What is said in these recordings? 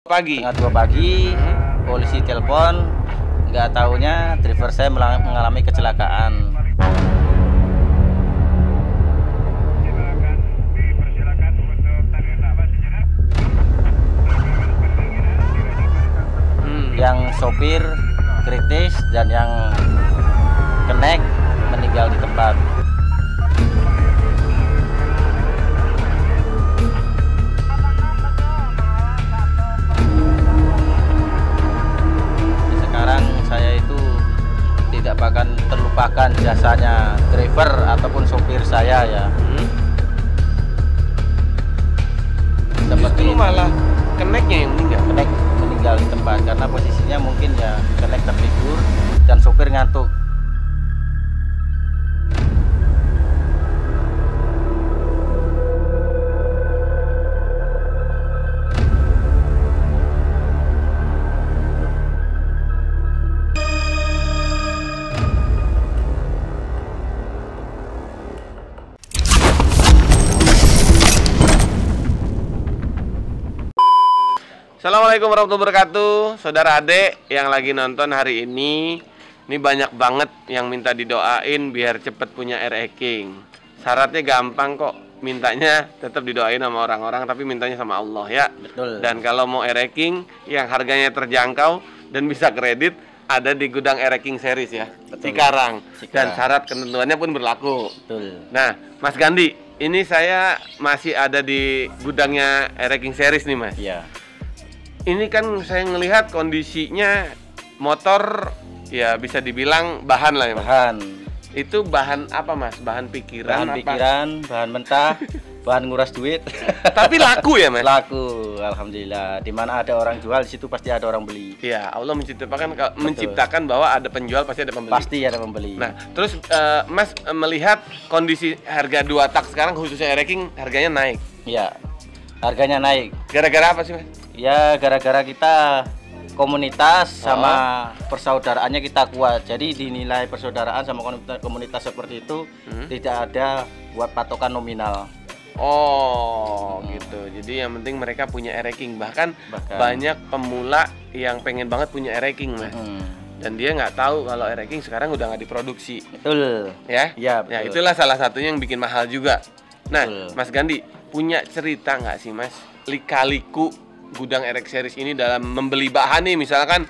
Pagi. Setengah 2 pagi, polisi telepon, nggak taunya driver saya mengalami kecelakaan. Yang sopir kritis dan yang kenek meninggal di tempat. Sekarang saya itu tidak akan terlupakan jasanya driver ataupun sopir saya ya. Justru malah keneknya yang meninggal. Kenek meninggal di tempat karena posisinya mungkin ya kenek tertidur dan sopir ngantuk. Assalamualaikum warahmatullahi wabarakatuh. Saudara adek yang lagi nonton hari ini banyak banget yang minta didoain biar cepet punya R-King. Syaratnya gampang kok, mintanya tetap didoain sama orang-orang tapi mintanya sama Allah ya. Betul. Dan kalau mau R-King yang harganya terjangkau dan bisa kredit ada di gudang R-King series ya. Betul. Cikarang. Dan Cikarang. syarat ketentuannya pun berlaku. Betul. Nah, Mas Gandhi, ini saya masih ada di gudangnya R-King series nih, Mas. Iya. Ini kan saya ngelihat kondisinya motor ya bisa dibilang bahan lah ya, Mas. Bahan. Itu bahan apa, Mas? Bahan pikiran Bahan apa? pikiran, bahan mentah, bahan nguras duit. Tapi laku ya, Mas? Laku, alhamdulillah. Di mana ada orang jual, di situ pasti ada orang beli. Ya, Allah menciptakan bahwa ada penjual pasti ada pembeli. Pasti ada pembeli. Nah, terus Mas melihat kondisi harga 2 tak sekarang khususnya R-King harganya naik. Iya. Harganya naik. Gara-gara apa sih, Mas? Ya gara-gara kita komunitas sama persaudaraannya kita kuat. Jadi dinilai persaudaraan sama komunitas seperti itu tidak ada buat patokan nominal. Oh, gitu. Jadi yang penting mereka punya R-King. Bahkan banyak pemula yang pengen banget punya R-King, Mas. Dan dia nggak tahu kalau R-King sekarang udah nggak diproduksi. Betul. Ya? Iya, Ya, betul. itulah salah satunya yang bikin mahal juga. Nah, Betul. Mas Gandhi, punya cerita nggak sih, Mas? Lika-liku gudang RX Series ini dalam membeli bahan nih, misalkan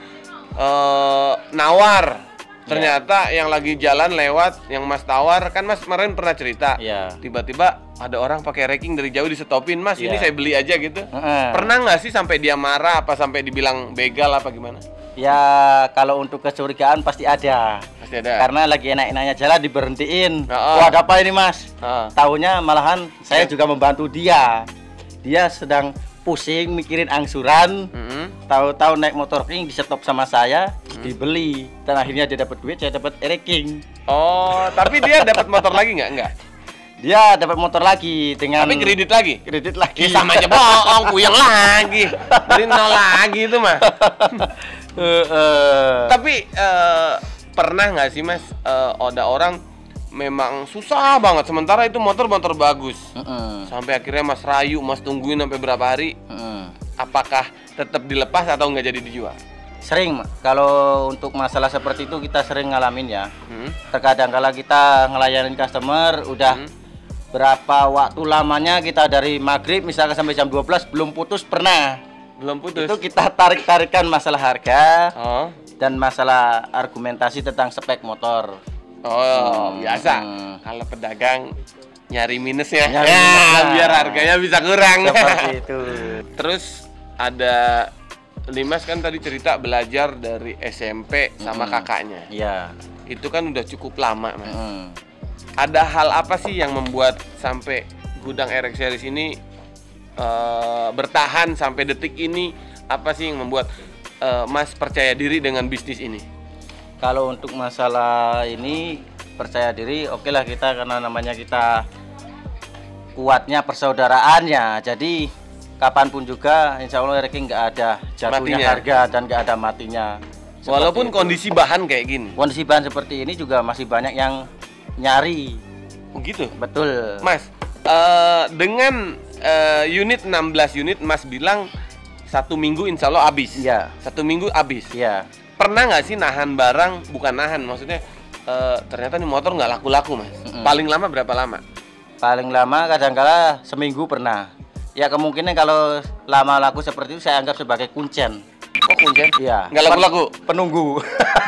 nawar. Ternyata yang lagi jalan lewat, yang Mas tawar, kan Mas kemarin pernah cerita. Iya. Tiba-tiba ada orang pakai R-King dari jauh disetopin, Mas, ini Iya. saya beli aja gitu. Pernah nggak sih sampai dia marah, apa sampai dibilang begal apa gimana? Ya kalau untuk kecurigaan pasti ada. Pasti ada. Karena lagi enak-enaknya jalan diberhentiin. Oh. Wah, ada apa ini, Mas? Oh. Taunya malahan saya juga membantu dia. Dia sedang pusing mikirin angsuran. Tahu-tahu naik motor King disetop sama saya, dibeli. Dan akhirnya dia dapat duit, saya dapat R-King. Oh, tapi dia dapat motor lagi nggak? Enggak. Dia dapat motor lagi dengan Tapi kredit lagi. kredit lagi. Ya sama aja bohong, puyeng lagi. Dari nol lagi itu mah. Tapi pernah nggak sih, Mas, ada orang memang susah banget sementara itu motor bagus. Sampai akhirnya Mas rayu, Mas tungguin sampai berapa hari. Apakah tetap dilepas atau nggak jadi dijual? Sering, kalau untuk masalah seperti itu kita sering ngalamin ya. Terkadang kala kita ngelayanin customer udah berapa waktu lamanya kita dari maghrib misalkan sampai jam 12 belum putus pernah. Belum putus. Itu kita tarik-tarikan masalah harga Oh. dan masalah argumentasi tentang spek motor. Oh, biasa. Kalau pedagang nyari minusnya. Nyari Ya, minusnya. biar harganya bisa kurang. Seperti itu. Terus ada Limas kan tadi cerita belajar dari SMP sama kakaknya. Iya. Itu kan udah cukup lama, Mas. Ada hal apa sih yang membuat sampai gudang RX Series ini bertahan sampai detik ini? Apa sih yang membuat Mas percaya diri dengan bisnis ini? Kalau untuk masalah ini percaya diri, oke lah kita karena namanya kita kuatnya persaudaraannya. Jadi kapanpun juga insya Allah R-King nggak ada jatuhnya Matinya. harga dan nggak ada matinya. Seperti Walaupun itu. kondisi bahan kayak gini. Kondisi bahan seperti ini juga masih banyak yang nyari. Begitu. Betul. Mas, dengan unit 16 unit Mas bilang 1 minggu insya Allah habis. Iya. 1 minggu habis. Iya. Pernah nggak sih nahan barang, bukan nahan, maksudnya ternyata nih motor nggak laku-laku mas? Paling lama berapa lama? Paling lama kadangkala seminggu pernah. Ya kemungkinan kalau lama laku seperti itu saya anggap sebagai kuncen. Oh kuncen? Iya. Nggak laku-laku? Penunggu.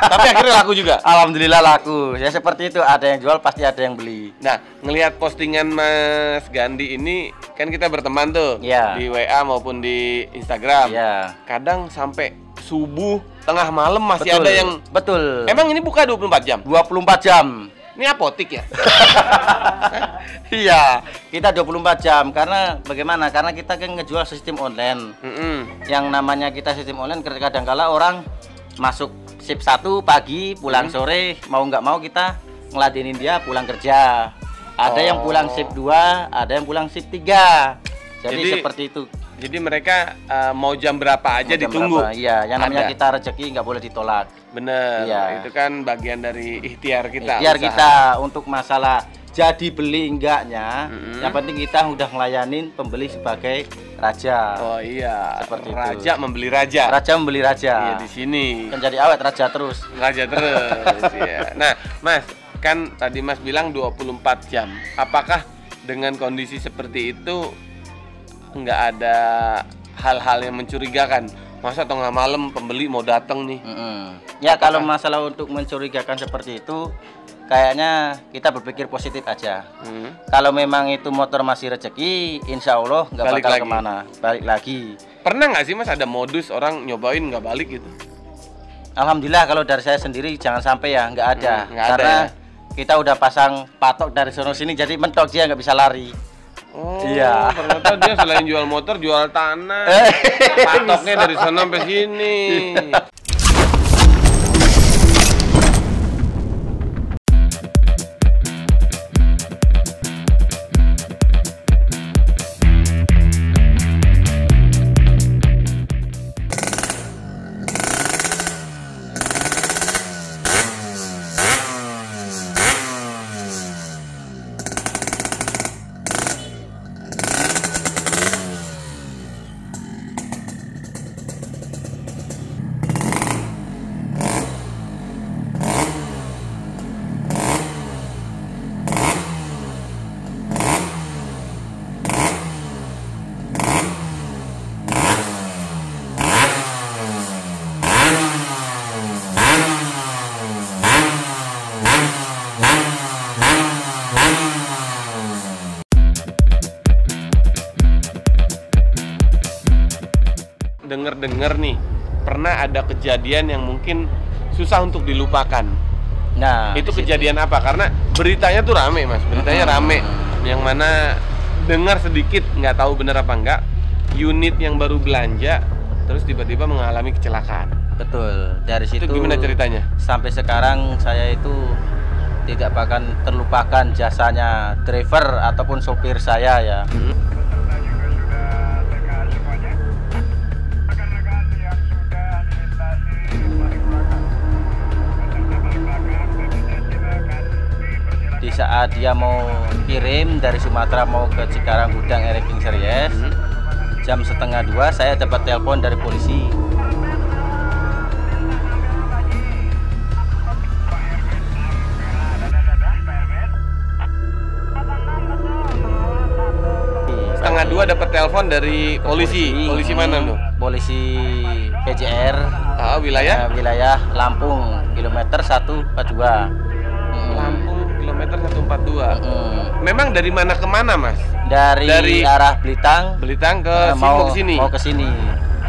Tapi akhirnya laku juga? Alhamdulillah laku. Ya seperti itu, ada yang jual pasti ada yang beli. Nah, ngelihat postingan Mas Gandhi ini, kan kita berteman tuh. Iya. Di WA maupun di Instagram. Iya. Kadang sampai subuh, tengah malam masih Betul. ada yang... Betul. Emang ini buka 24 jam? 24 jam. Ini apotik ya? Iya, kita 24 jam karena bagaimana? Karena kita kan ngejual sistem online. Yang namanya kita sistem online kadang-kala orang masuk shift 1 pagi, pulang sore, mau nggak mau kita ngeladenin dia pulang kerja. Ada yang pulang shift 2, ada yang pulang shift 3. Jadi seperti itu. Jadi mereka mau jam berapa aja ditunggu. Iya, yang namanya kita rezeki nggak boleh ditolak. Bener, iya. Itu kan bagian dari ikhtiar kita. Ikhtiar kita untuk masalah jadi beli enggaknya, yang penting kita udah ngelayanin pembeli sebagai raja. Oh iya, seperti raja itu. membeli raja. Raja membeli raja. Iya di sini. Kan jadi awet raja terus. Raja terus. Iya. Nah, Mas, kan tadi Mas bilang 24 jam. Apakah dengan kondisi seperti itu nggak ada hal-hal yang mencurigakan? Masa tengah malam pembeli mau datang nih? Ya kalau masalah untuk mencurigakan seperti itu, kayaknya kita berpikir positif aja. Kalau memang itu motor masih rezeki, insya Allah nggak bakal kemana, balik lagi. Pernah nggak sih Mas ada modus orang nyobain nggak balik gitu? Alhamdulillah kalau dari saya sendiri jangan sampai ya nggak ada, karena kita udah pasang patok dari sono sini, jadi mentok dia nggak bisa lari. Oh, iya. Ternyata dia selain jual motor, jual tanah. Patoknya dari sana sampai sini. Dengar-dengar nih, pernah ada kejadian yang mungkin susah untuk dilupakan. Nah, itu kejadian apa? Karena beritanya tuh rame Mas, beritanya rame. Yang mana dengar sedikit, nggak tahu bener apa enggak, unit yang baru belanja terus tiba-tiba mengalami kecelakaan. Betul. Dari situ Itu gimana ceritanya? Sampai sekarang saya itu tidak akan terlupakan jasanya driver ataupun sopir saya ya. Di saat dia mau kirim dari Sumatera mau ke Cikarang Gudang King Series, jam 1:30 saya dapat telepon dari polisi. Setengah 2 dapat telepon dari polisi. Polisi mana tuh? Polisi PJR. Wilayah? Wilayah Lampung, kilometer 142. Lampung kilometer 142. Memang dari mana ke mana Mas? Dari arah Belitang ke mau ke sini. Mau ke sini.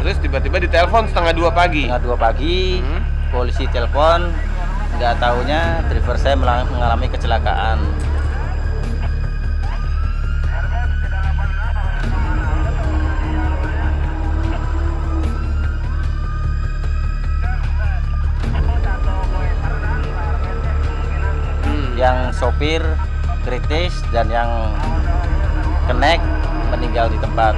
Terus tiba-tiba ditelepon setengah 2 pagi. Setengah 2 pagi, polisi telepon, nggak taunya driver saya mengalami kecelakaan. Yang sopir kritis dan yang kenek meninggal di tempat.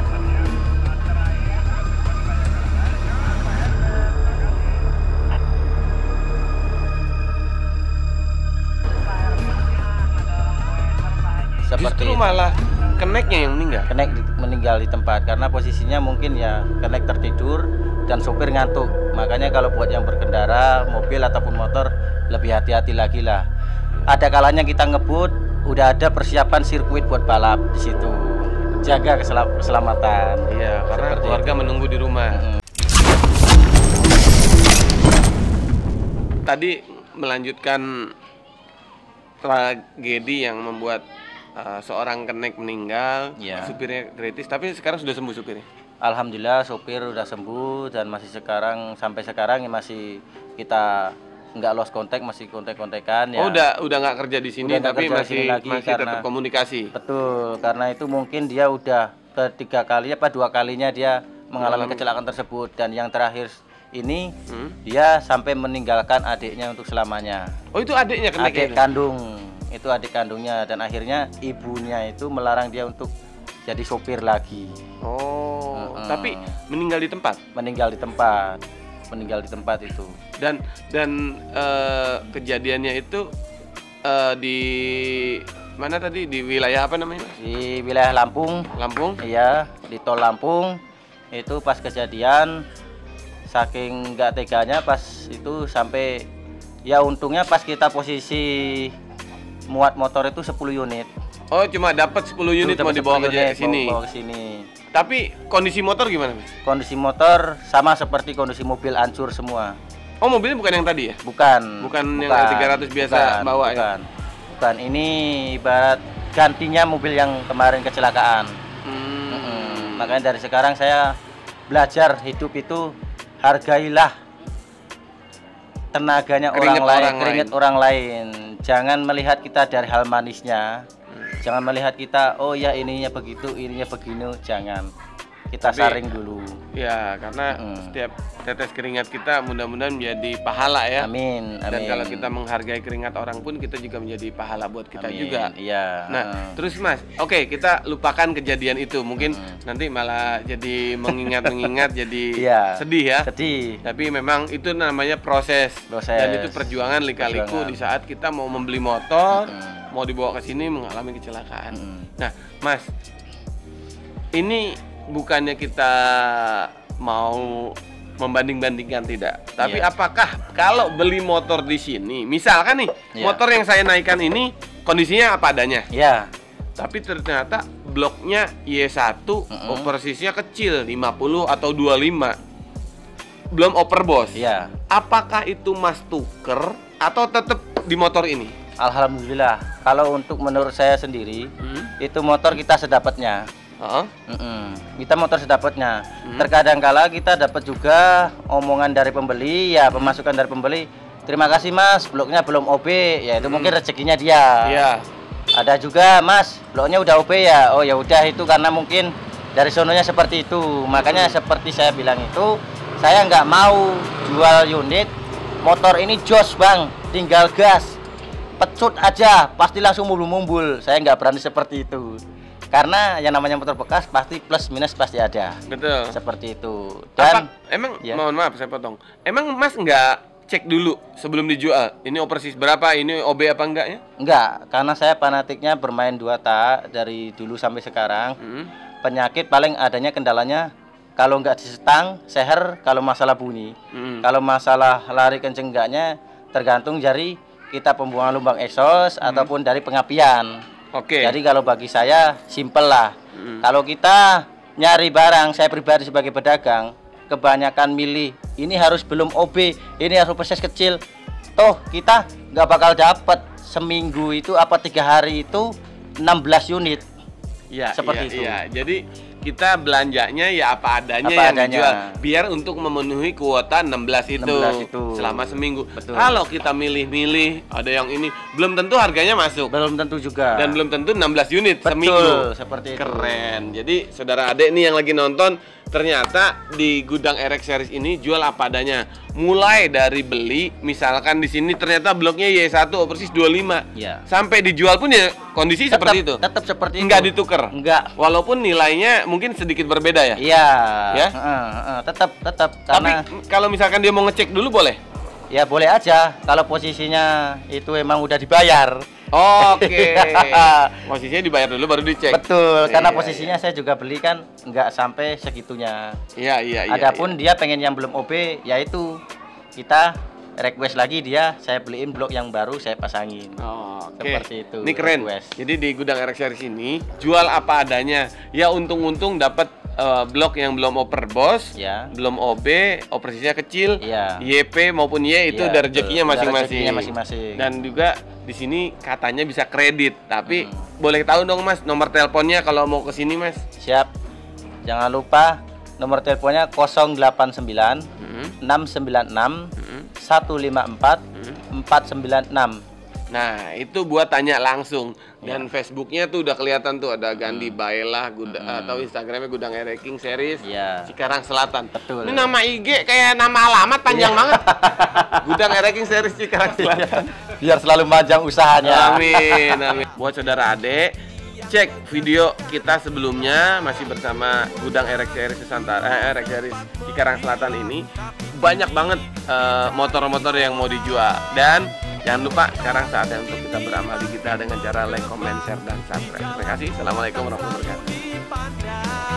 Justru malah keneknya yang meninggal. Kenek meninggal di tempat karena posisinya mungkin ya kenek tertidur dan sopir ngantuk. Makanya kalau buat yang berkendara mobil ataupun motor lebih hati-hati lagi lah. Ada kalanya kita ngebut, udah ada persiapan sirkuit buat balap di situ. Jaga keselamatan. Iya, karena Seperti keluarga itu. menunggu di rumah. Tadi melanjutkan tragedi yang membuat seorang kenek meninggal, Iya. supirnya kritis, tapi sekarang sudah sembuh supirnya. Alhamdulillah sopir udah sembuh dan masih sampai sekarang ya masih kita nggak lost kontak, masih kontak-kontakan ya. Oh, udah nggak kerja di sini, Udah nggak tapi kerja di sini lagi masih karena- tetap komunikasi. Betul, karena itu mungkin dia udah ketiga kalinya apa dua kalinya dia mengalami kecelakaan tersebut dan yang terakhir ini dia sampai meninggalkan adiknya untuk selamanya. Oh, itu adiknya keneknya Adik itu? kandung, itu adik kandungnya dan akhirnya ibunya itu melarang dia untuk jadi sopir lagi. Oh, tapi meninggal di tempat. Meninggal di tempat itu. Dan kejadiannya itu di mana tadi, di wilayah apa namanya, Mas? Di wilayah Lampung. Lampung. Iya, di tol Lampung. Itu pas kejadian saking nggak teganya pas itu sampai ya untungnya pas kita posisi muat motor itu 10 unit. Oh, cuma dapat 10 unit Itu mau dapat dibawa 10 ke unit, sini. bawa ke sini. Tapi kondisi motor gimana, Mas? Kondisi motor sama seperti kondisi mobil hancur semua. Oh, mobilnya bukan yang tadi ya? Bukan yang 300 biasa bawa ya? Bukan, ini ibarat gantinya mobil yang kemarin kecelakaan. Makanya dari sekarang saya belajar hidup itu hargailah tenaganya keringat orang lain. Jangan melihat kita dari hal manisnya. Jangan melihat kita, oh ya ininya begitu, ininya begini, jangan. Kita saring dulu. Ya, karena setiap tetes keringat kita mudah-mudahan menjadi pahala ya. Amin, amin. Dan kalau kita menghargai keringat orang pun kita juga menjadi pahala buat kita Amin, juga. iya. Nah, terus Mas, oke, kita lupakan kejadian itu. Mungkin nanti malah jadi mengingat-mengingat jadi Iya, sedih ya. sedih. Tapi memang itu namanya proses. Proses. Dan itu perjuangan lika-liku di saat kita mau membeli motor, mau dibawa ke sini mengalami kecelakaan. Nah, Mas, ini bukannya kita mau membanding-bandingkan, tidak. Tapi apakah kalau beli motor di sini, misalkan nih, motor yang saya naikkan ini kondisinya apa adanya. Iya. Tapi ternyata bloknya Y1, operasinya kecil, 50 atau 25. Belum oper, Bos. Iya. Apakah itu Mas tuker atau tetap di motor ini? Alhamdulillah. Kalau untuk menurut saya sendiri, itu motor kita sedapatnya. Kita motor sedapatnya. Terkadang kala kita dapat juga omongan dari pembeli, ya pemasukan dari pembeli. Terima kasih Mas, bloknya belum OB, ya itu mungkin rezekinya dia. Iya. Ada juga Mas, bloknya udah OB ya. Oh ya udah, itu karena mungkin dari sononya seperti itu. Makanya seperti saya bilang itu, saya nggak mau jual unit motor ini jos Bang, tinggal gas, pecut aja, pasti langsung mumbul-mumbul. Saya nggak berani seperti itu. Karena yang namanya motor bekas pasti plus minus pasti ada. Betul. Seperti itu. Dan emang ya. mohon maaf saya potong. Emang Mas nggak cek dulu sebelum dijual? Ini operasi berapa? Ini OB apa enggaknya? enggak, karena saya fanatiknya bermain 2 tak dari dulu sampai sekarang. Penyakit paling adanya kendalanya kalau nggak disetang, seher, kalau masalah bunyi. Kalau masalah lari kenceng enggaknya tergantung dari kita pembuangan lubang exhaust ataupun dari pengapian. Oke. Jadi kalau bagi saya simpel lah. Kalau kita nyari barang, saya pribadi sebagai pedagang, kebanyakan milih ini harus belum OB, ini harus proses kecil. Toh kita nggak bakal dapat seminggu itu apa 3 hari itu 16 unit. Ya, seperti itu. Iya. Jadi kita belanjanya ya apa adanya Apa yang adanya. dijual biar untuk memenuhi kuota 16 itu, 16 itu. selama seminggu. Betul. Kalau kita milih-milih ada yang ini belum tentu harganya masuk Belum tentu juga. dan belum tentu 16 unit Betul, seminggu. seperti itu. Keren. Jadi saudara adek nih yang lagi nonton, ternyata di gudang RX Series ini jual apa adanya. Mulai dari beli, misalkan di sini ternyata bloknya Y1 operasi 25. Iya. Sampai dijual pun ya kondisi seperti itu. Tetap seperti itu. Enggak ditukar. Enggak. Walaupun nilainya mungkin sedikit berbeda ya. Iya. Ya? Tetap Tapi karena kalau misalkan dia mau ngecek dulu boleh. ya boleh aja kalau posisinya itu emang udah dibayar. Oke. Posisinya dibayar dulu baru dicek. Betul, karena Iya, posisinya saya juga beli kan nggak sampai segitunya. Iya. Adapun dia pengen yang belum OB, yaitu kita request lagi dia, saya beliin blok yang baru saya pasangin. Oke. Seperti itu. Ini keren. Request. Jadi di gudang RX Series ini jual apa adanya. Ya untung-untung dapat blok yang belum oper bos, Ya. belum OB, operasinya kecil, Iya. YP maupun Y itu Iya, udah betul. rezekinya Udah masing-masing. rezekinya masing-masing. Dan juga di sini katanya bisa kredit, tapi boleh tahu dong Mas nomor teleponnya kalau mau ke sini Mas? Siap. Jangan lupa nomor teleponnya 089 Hmm. 696 Hmm. 154 496. Nah, itu buat tanya langsung. Dan Facebooknya tuh udah kelihatan tuh ada Gandhi Baelah atau Instagramnya Gudang Ereking Series Iya. Cikarang Selatan. Betul. Ini nama IG kayak nama alamat panjang banget. Gudang Ereking Series Cikarang Selatan. Biar selalu majang usahanya. Amin. Buat saudara Ade, cek video kita sebelumnya masih bersama Gudang RX Series Nusantara, RX Series Cikarang Selatan ini. Banyak banget motor-motor yang mau dijual. Dan jangan lupa sekarang saatnya untuk kita beramal di kita dengan cara like, comment, share, dan subscribe. Terima kasih. Assalamualaikum warahmatullahi wabarakatuh.